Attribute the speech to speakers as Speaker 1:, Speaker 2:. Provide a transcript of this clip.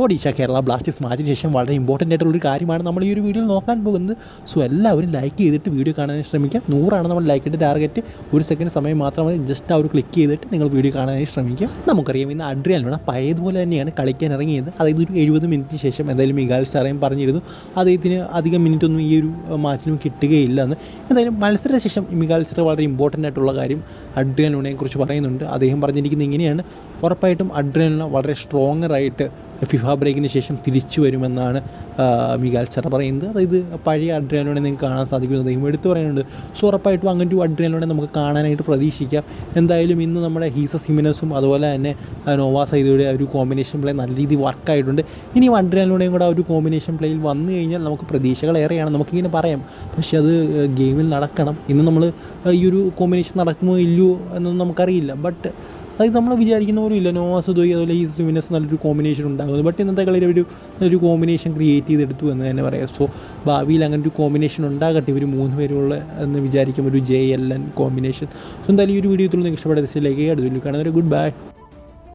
Speaker 1: Odisha Kerala Blasters മാച്ചിന് ശേഷം വളരെ important ആയിട്ടുള്ളൊരു കാര്യമാണ് നമ്മൾ ഈ ഒരു വീഡിയോയിൽ നോക്കാൻ പോകുന്നത്. സോ എല്ലാവരും ലൈക്ക് ചെയ്തിട്ട് വീഡിയോ കാണാനായി ശ്രമിക്കാം. 100 നമ്മൾ ലൈക്കിൻ്റെ ടാർഗറ്റ്. 1 സെക്കൻഡ് സമയം മാത്രം മതി. ജസ്റ്റ് ആ ഒരു ക്ലിക്ക് ചെയ്തിട്ട് നിങ്ങൾ വീഡിയോ കാണാനായി ശ്രമിക്കാം. നമുക്കറിയാം ഇന്ന് അഡ്രിയാനോടെ പഴയതുപോലെ തന്നെയാണ് കളിക്കാൻ ഇറങ്ങിയത്. അതായത് ഒരു 70 മിനിറ്റിന് ശേഷം എന്തായാലും മിഗാൽ സ്റ്റാറേയും പറഞ്ഞിരുന്നു അദ്ദേഹത്തിന് അധികം മിനിറ്റൊന്നും ഈ ഒരു മാച്ചിലും കിട്ടുകയില്ല എന്ന്. എന്തായാലും മത്സരത്തിന് ശേഷം മിഗാൽ സ്റ്റാർ വളരെ ഇമ്പോർട്ടൻ്റ് ആയിട്ടുള്ള കാര്യം അഡ്രിയാനോനെ കുറിച്ച് പറയുന്നുണ്ട്. അദ്ദേഹം പറഞ്ഞിരിക്കുന്നത് ഇങ്ങനെയാണ്: ഉറപ്പായിട്ടും അഡ്രിയാനോ വളരെ സ്ട്രോങ്ങറായിട്ട് ഫിഫ ബ്രേക്കിന് ശേഷം തിരിച്ചു വരുമെന്നാണ് മിഗാൽ സ്റ്റാർ പറയുന്നത്. അതായത് പഴയ അഡ്രിയാനോനെ നിങ്ങൾക്ക് കാണാൻ സാധിക്കുന്നത് അദ്ദേഹം എടുത്തു പറയുന്നുണ്ട്. സോ ഉറപ്പായിട്ടും അങ്ങനെ ഒരു അഡ്രിയാനോനെ നമുക്ക് കാണാനായിട്ട് പ്രതീക്ഷിക്കാം. എന്തായാലും ഇന്ന് നമ്മുടെ ഹീസസ് ഹിമിനസും അതുപോലെ തന്നെ നോവാ സൈദയുടെ ഒരു കോമ്പിനേഷൻ പ്ലേ നല്ല രീതിയിൽ വർക്കായിട്ടുണ്ട്. ഇനിയും അഡ്രിയാനോടെയും കൂടെ ആ ഒരു കോമ്പിനേഷൻ പ്ലേയിൽ വന്നു കഴിഞ്ഞാൽ നമുക്ക് പ്രതീക്ഷകളേറെയാണ്. നമുക്കിങ്ങനെ പറയാം, പക്ഷേ അത് ഗെയിമിൽ നടക്കണം. ഇന്ന് നമ്മൾ ഈ ഒരു കോമ്പിനേഷൻ നടക്കുമോ ഇല്ലയോ എന്നൊന്നും നമുക്കറിയില്ല. ബട്ട് അത് നമ്മൾ വിചാരിക്കുന്ന പോലും ഇല്ല. നോവാ സദോയി അതുപോലെ ഈ സിമിനസ് നല്ലൊരു കോമ്പിനേഷൻ ഉണ്ടാകുന്നത്. ബട്ട് ഇന്നത്തെ കളിയിൽ ഒരു കോമ്പിനേഷൻ ക്രിയേറ്റ് ചെയ്തെടുത്തു എന്ന് തന്നെ പറയാം. സോ ഭാവിയിൽ അങ്ങനെ ഒരു കോമ്പിനേഷൻ ഉണ്ടാകട്ടെ. ഇവർ 3 പേരുള്ള എന്ന് വിചാരിക്കും, ഒരു JLN കോമ്പിനേഷൻ. സോ എന്തായാലും ഈ ഒരു വീഡിയോ നിങ്ങൾക്ക് ഇഷ്ടപ്പെടുന്ന ലൈക്ക് ചെയ്യുക. അടുത്ത വീഡിയോ കാണുന്നവരെ ഗുഡ് ബൈ.